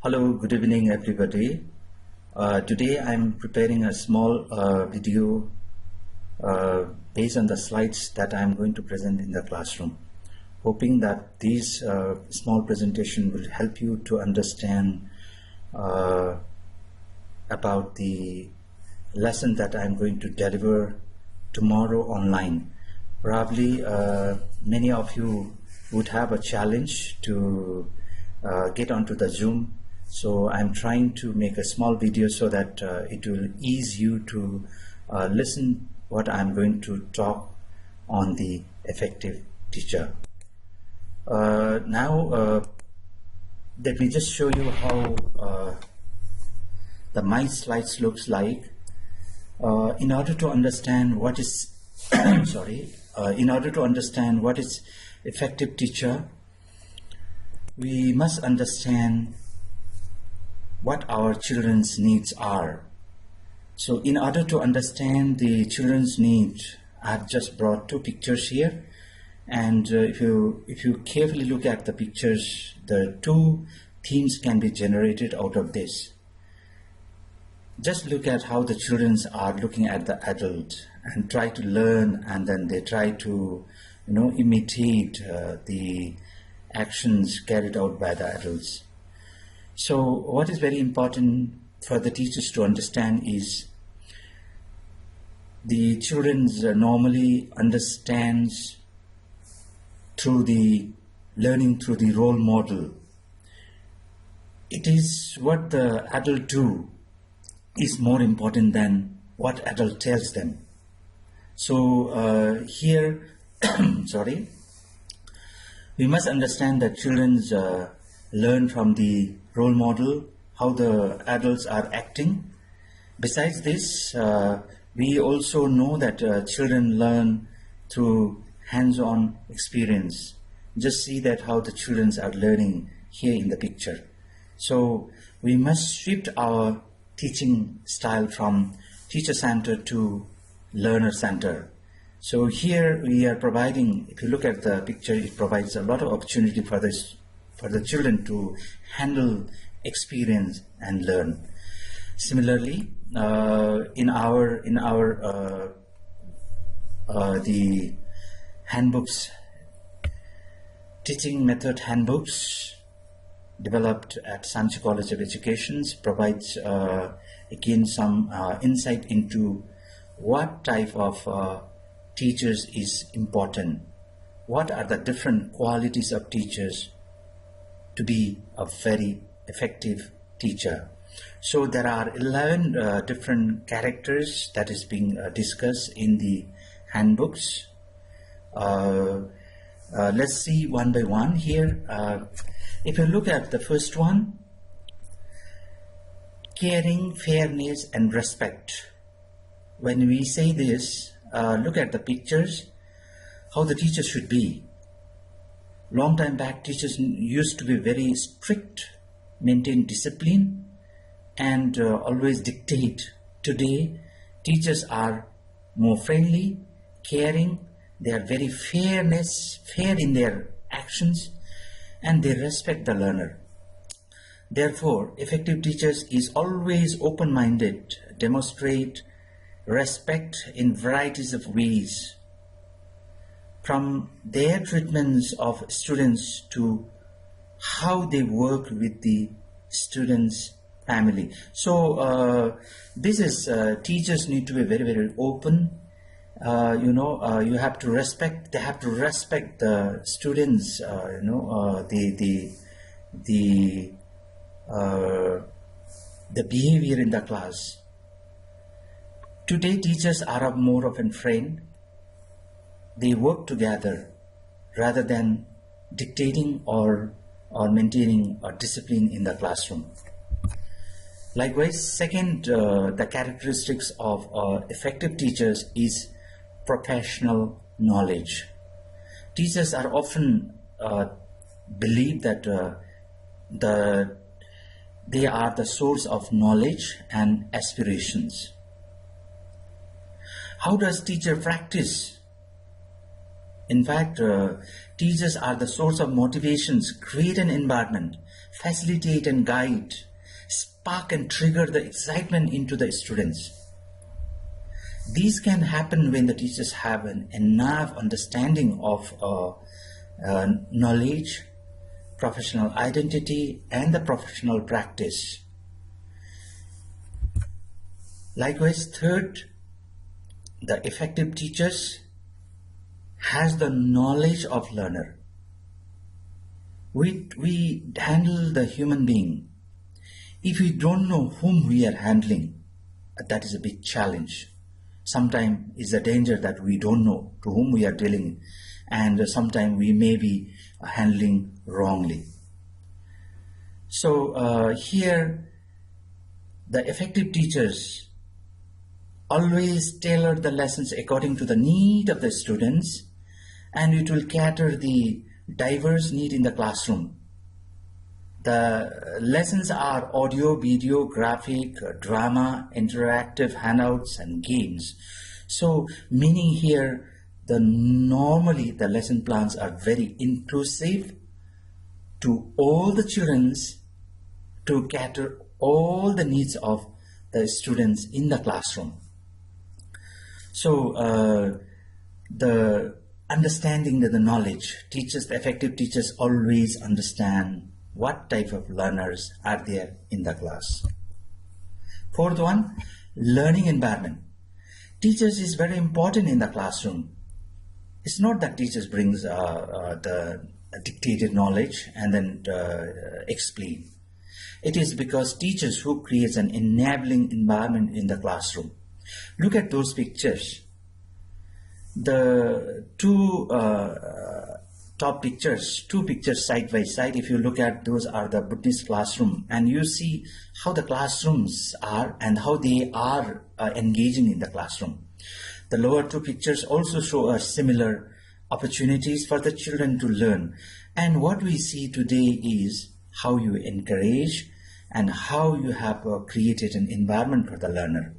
Hello, good evening everybody. Today I'm preparing a small video based on the slides that I'm going to present in the classroom. Hoping that these small presentation will help you to understand about the lesson that I'm going to deliver tomorrow online. Probably many of you would have a challenge to get onto the Zoom. So I'm trying to make a small video so that it will ease you to listen what I'm going to talk on the effective teacher. Now let me just show you how my slides looks like. In order to understand what is in order to understand what is effective teacher, we must understand what our children's needs are. So in order to understand the children's needs, I've just brought two pictures here, and if you carefully look at the pictures, the two themes can be generated out of this. Just look at how the children are looking at the adult and try to learn, and then they try to imitate the actions carried out by the adults. So what is very important for the teachers to understand is the children normally understands through the learning through the role model. It is what the adult do is more important than what adult tells them. So here we must understand that children learn from the role model, how the adults are acting. Besides this, we also know that children learn through hands-on experience. Just see that how the children are learning here in the picture. So we must shift our teaching style from teacher-centered to learner-centered. So here we are providing, if you look at the picture, it provides a lot of opportunity for the children to handle experience and learn. Similarly, in our the handbooks, teaching method handbooks developed at Sanchi College of Education provides again some insight into what type of teachers is important. What are the different qualities of teachers to be a very effective teacher? So there are 11 different characters that is being discussed in the handbooks. Let's see one by one here. If you look at the first one, caring, fairness and respect. When we say this, look at the pictures, how the teacher should be. Long time back, teachers used to be very strict, maintain discipline, and always dictate. Today, teachers are more friendly, caring, they are very fair in their actions, and they respect the learner. Therefore, effective teachers is always open-minded, demonstrate respect in varieties of ways, from their treatments of students to how they work with the students' family. So this is teachers need to be very, very open. You have to respect. They have to respect the students. The behavior in the class. Today, teachers are more of a friend. They work together rather than dictating or maintaining a discipline in the classroom. Likewise, second, the characteristics of effective teachers is professional knowledge. Teachers are often believe that they are the source of knowledge and aspirations. How does teacher practice? In fact, teachers are the source of motivations, create an environment facilitate and guide, spark and trigger the excitement into the students. These can happen when the teachers have an enough understanding of knowledge, professional identity, and the professional practice. Likewise, third, the effective teachers has the knowledge of learner. We handle the human being. If we don't know whom we are handling, that is a big challenge. Sometimes it's a danger that we don't know to whom we are dealing, and sometimes we may be handling wrongly. So here, the effective teachers always tailor the lessons according to the need of the students, and it will cater the diverse need in the classroom. The lessons are audio, video, graphic, drama, interactive handouts, and games. So meaning here, normally the lesson plans are very inclusive to all the children, to cater all the needs of the students in the classroom. So the understanding the knowledge, teachers, the effective teachers always understand what type of learners are there in the class. Fourth one, learning environment. Teachers is very important in the classroom. It's not that teachers brings the dictated knowledge and then explain. It is because teachers who creates an enabling environment in the classroom. Look at those pictures. The two top pictures, two pictures side by side, if you look at those are the Buddhist classroom, and you see how the classrooms are and how they are engaging in the classroom. The lower two pictures also show us similar opportunities for the children to learn. And what we see today is how you encourage and how you have created an environment for the learner.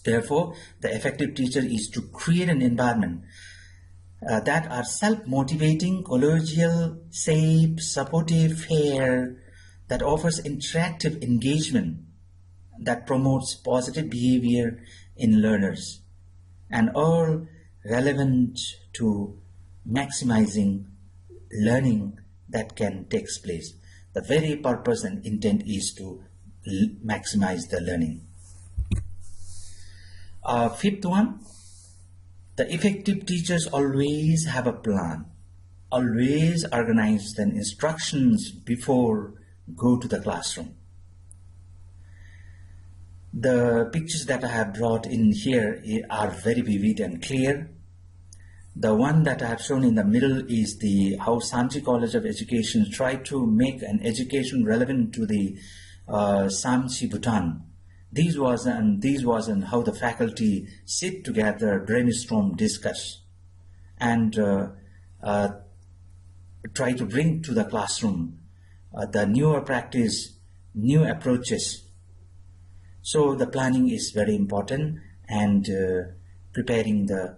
Therefore, the effective teacher is to create an environment that are self-motivating, collegial, safe, supportive, fair, that offers interactive engagement, that promotes positive behavior in learners, and all relevant to maximizing learning that can take place. The very purpose and intent is to maximize the learning. Fifth one, the effective teachers always have a plan, always organize the instructions before go to the classroom. The pictures that I have brought in here are very vivid and clear. The one that I have shown in the middle is how Samji College of Education tried to make an education relevant to the Samji Bhutan. These was how the faculty sit together, brainstorm, discuss, and try to bring to the classroom the newer practice, new approaches. So the planning is very important, and preparing the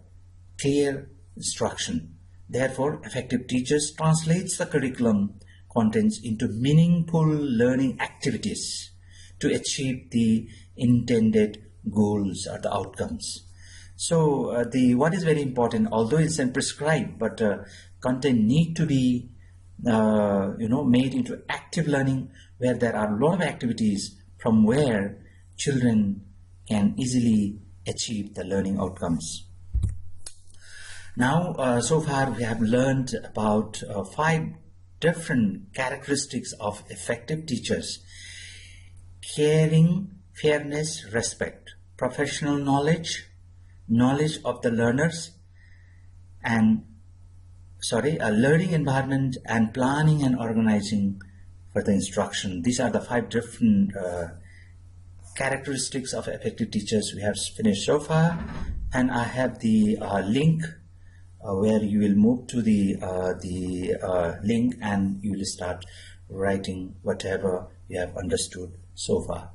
clear instruction. Therefore, effective teachers translates the curriculum contents into meaningful learning activities to achieve the intended goals or the outcomes. So what is very important, although it's prescribed, but content need to be made into active learning, where there are a lot of activities from where children can easily achieve the learning outcomes. Now, so far we have learned about 5 different characteristics of effective teachers: caring, fairness, respect, professional knowledge, knowledge of the learners, and a learning environment, and planning and organizing for the instruction. These are the 5 different characteristics of effective teachers we have finished so far, and I have the link where you will move to the link, and you will start writing whatever you have understood so far.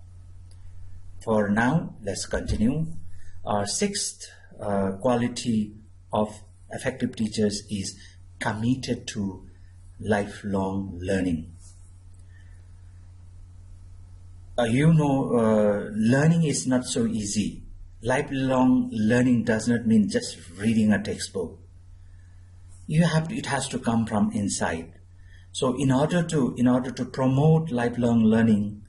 For now, let's continue. Our 6th quality of effective teachers is committed to lifelong learning. learning is not so easy. Lifelong learning does not mean just reading a textbook. It has to come from inside. So in order to promote lifelong learning,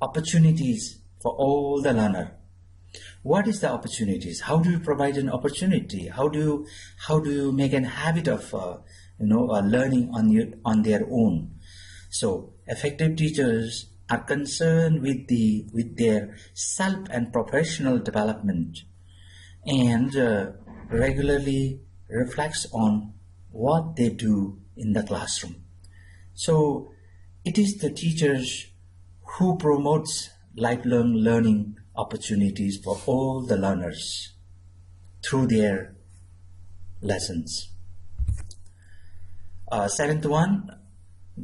opportunities for all the learner. What is the opportunities? How do you provide an opportunity? How do you make a habit of learning on their own? So effective teachers are concerned with their self and professional development, and regularly reflects on what they do in the classroom. So it is the teachers who promotes lifelong learning opportunities for all the learners through their lessons. Seventh one,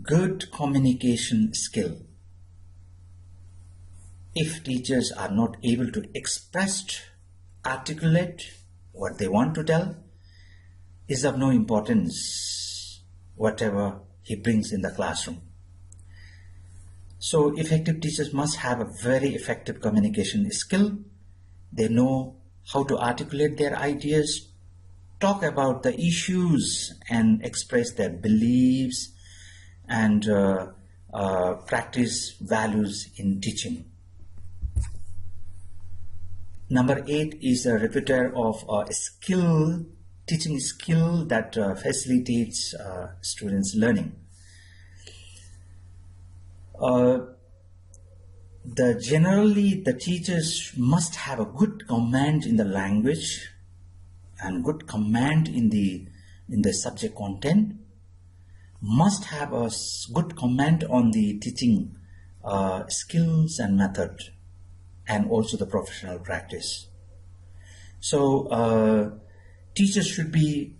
good communication skill. If teachers are not able to articulate what they want to tell, is of no importance whatever he brings in the classroom. So effective teachers must have a very effective communication skill. They know how to articulate their ideas, talk about the issues and express their beliefs, and practice values in teaching. Number 8 is a repertoire of teaching skill that facilitates students' learning. Generally, the teachers must have a good command in the language and good command in the subject content. Must have a good command on the teaching skills and method, and also the professional practice. So teachers should be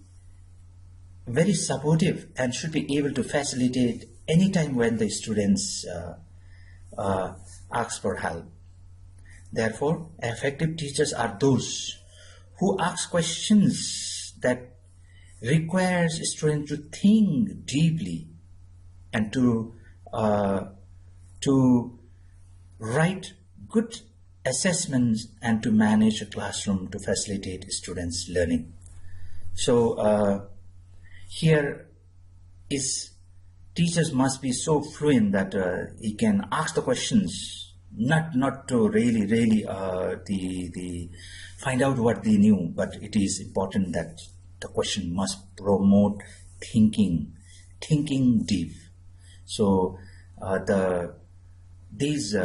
very supportive and should be able to facilitate anytime when the students ask for help. Therefore, effective teachers are those who ask questions that requires students to think deeply and to write good assessments and to manage a classroom to facilitate students' learning. So here is teachers must be so fluent that he can ask the questions, not to really find out what they knew, but it is important that the question must promote thinking deep. So these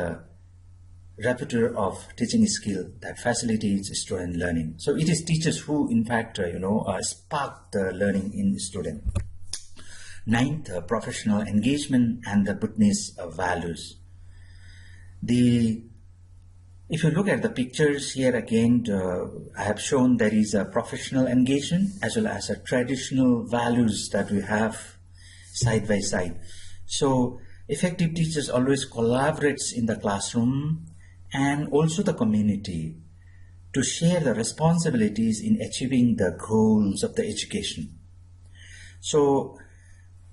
repertoire of teaching skill that facilitates student learning. So it is teachers who in fact spark the learning in student. Ninth, professional engagement and the goodness of values. If you look at the pictures here again, I have shown there is a professional engagement as well as a traditional values that we have side by side. So effective teachers always collaborates in the classroom and also the community to share the responsibilities in achieving the goals of the education. So,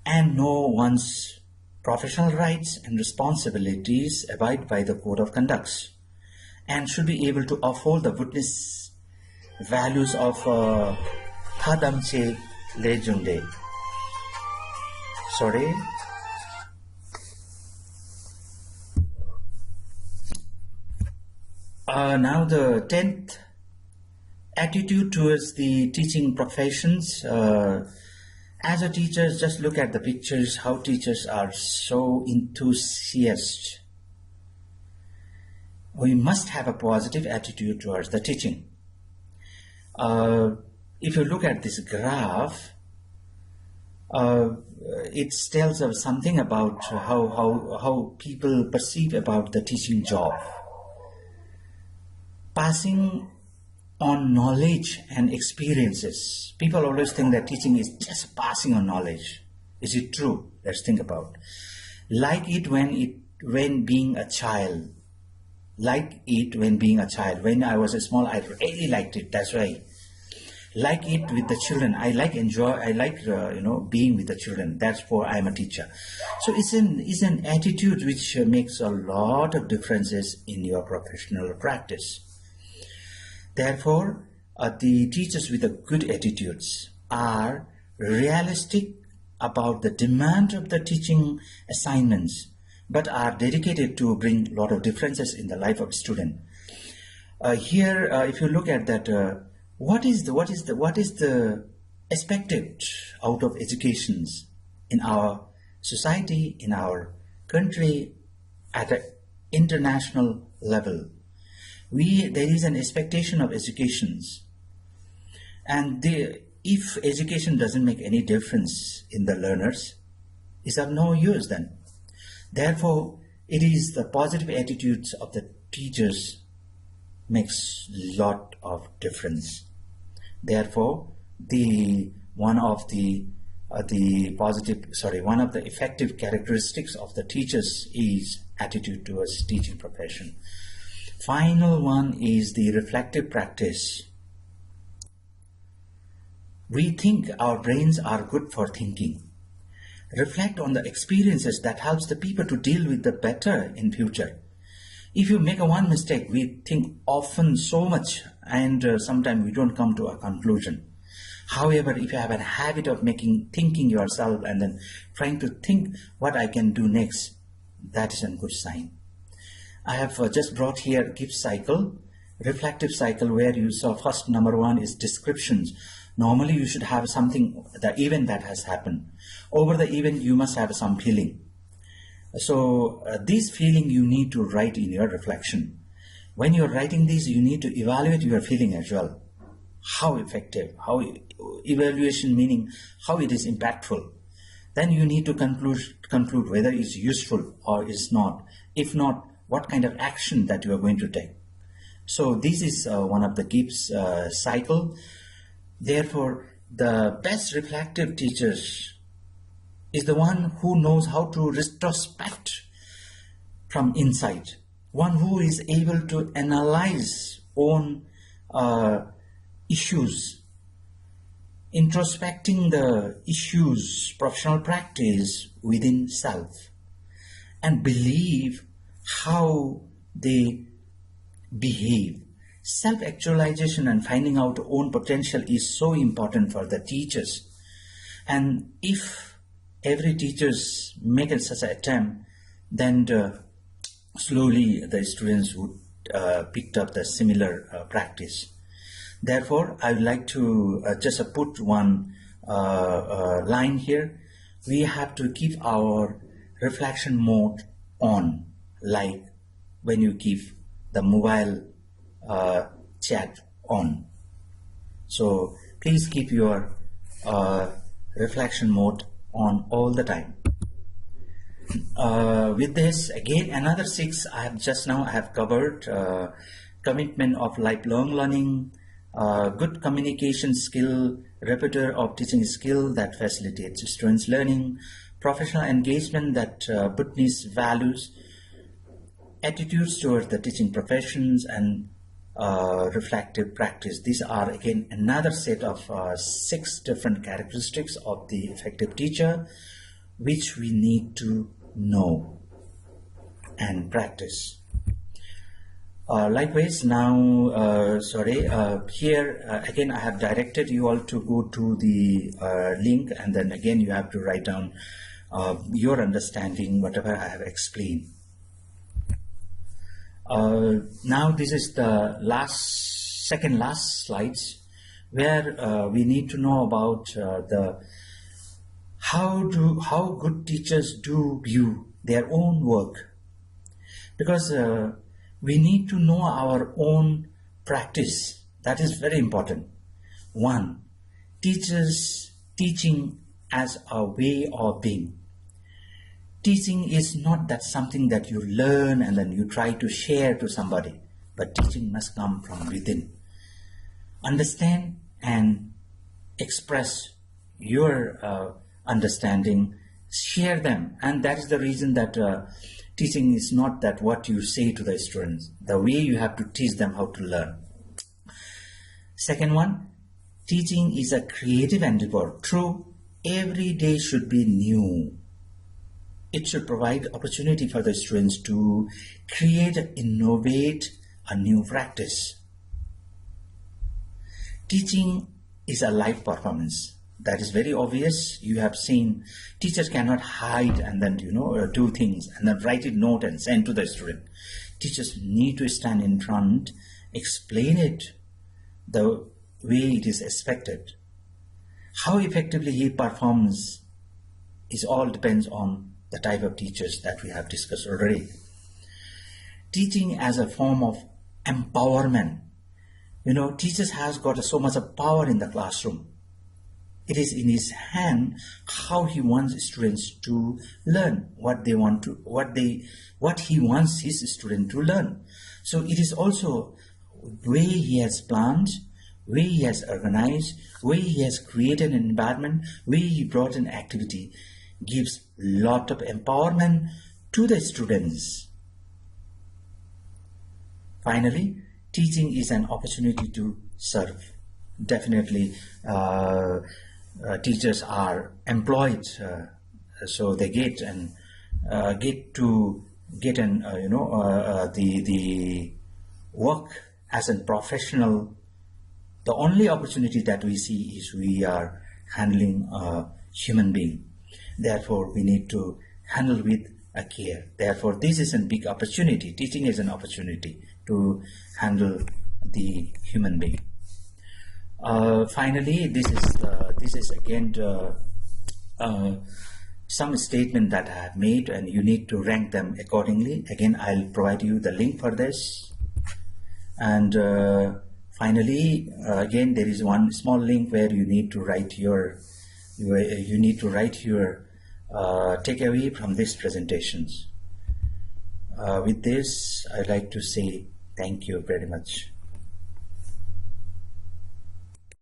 and know one's professional rights and responsibilities, abide by the code of conduct, and should be able to uphold the witness values of Thadamche Lejunde. Sorry. Now the 10th, attitude towards the teaching professions. As a teacher, just look at the pictures, how teachers are so enthusiastic. We must have a positive attitude towards the teaching. If you look at this graph, it tells us something about how people perceive about the teaching job. Passing on knowledge and experiences. People always think that teaching is just passing on knowledge. Is it true? Let's think about. Like it when being a child. When I was small, I really liked it. That's why. like it with the children. I like being with the children. That's why I'm a teacher. So it's an attitude which makes a lot of differences in your professional practice. Therefore, the teachers with the good attitudes are realistic about the demand of the teaching assignments, but are dedicated to bring a lot of differences in the life of student. Here, if you look at that, what is the expected out of educations in our society, in our country, at an international level? There is an expectation of educations, and if education doesn't make any difference in the learners, it's of no use then. Therefore, it is the positive attitudes of the teachers makes lot of difference. Therefore, one of the effective characteristics of the teachers is attitude towards teaching profession. Final one is the reflective practice. We think our brains are good for thinking. Reflect on the experiences that helps the people to deal with the better in future. If you make one mistake, we think often so much, and sometimes we don't come to a conclusion. However, if you have a habit of thinking yourself and then trying to think what I can do next, that is a good sign. I have just brought here Gibbs cycle, reflective cycle, where you saw first number one is descriptions. Normally you should have something, the event that has happened. Over the event you must have some feeling. So this feeling you need to write in your reflection. When you're writing this, you need to evaluate your feeling as well. How effective, how evaluation meaning how it is impactful. Then you need to conclude whether it's useful or is not. If not, what kind of action that you are going to take. So this is one of the Gibbs cycle. Therefore, the best reflective teachers is the one who knows how to retrospect from inside, one who is able to analyze own issues, introspecting the issues, professional practice within self, and believe how they behave. Self-actualization and finding out own potential is so important for the teachers. And if every teachers make such an attempt, then slowly the students would pick up the similar practice. Therefore, I would like to just put one line here. We have to keep our reflection mode on, like when you keep the mobile chat on. So please keep your reflection mode on all the time. With this, again, another 6 I have covered. Commitment of lifelong learning, good communication skill, repertoire of teaching skill that facilitates students' learning, professional engagement that Bhutanese values, attitudes towards the teaching professions, and reflective practice. These are again another set of 6 different characteristics of the effective teacher, which we need to know and practice. Likewise, now here again I have directed you all to go to the link, and then again you have to write down your understanding, whatever I have explained. Now this is the second last slides, where we need to know about how good teachers do view their own work, because we need to know our own practice. That is very important. 1. Teachers teaching as a way of being. Teaching is not that something that you learn and then you try to share to somebody, but teaching must come from within. Understand and express your understanding, share them, and that is the reason that teaching is not that what you say to the students, the way you have to teach them how to learn. Second one, Teaching is a creative endeavor. True, every day should be new. It should provide opportunity for the students to create, innovate a new practice. Teaching is a live performance. That is very obvious. You have seen teachers cannot hide and then do things and then write a note and send to the student. Teachers need to stand in front, explain it the way it is expected. How effectively he performs is all depends on the type of teachers that we have discussed already. Teaching as a form of empowerment. Teachers has got so much of power in the classroom. It is in his hand how he wants students to learn what he wants his student to learn. So it is also way he has planned, way he has organized, way he has created an environment, way he brought an activity, gives lot of empowerment to the students. Finally, teaching is an opportunity to serve. Definitely, teachers are employed, so they get the work as a professional. The only opportunity that we see is we are handling a human being. Therefore, we need to handle with a care. Therefore, this is a big opportunity. Teaching is an opportunity to handle the human being. Finally, this is again some statement that I have made, and you need to rank them accordingly. Again, I'll provide you the link for this. And finally, again, there is one small link where you need to write your takeaway from these presentations. With this, I'd like to say thank you very much.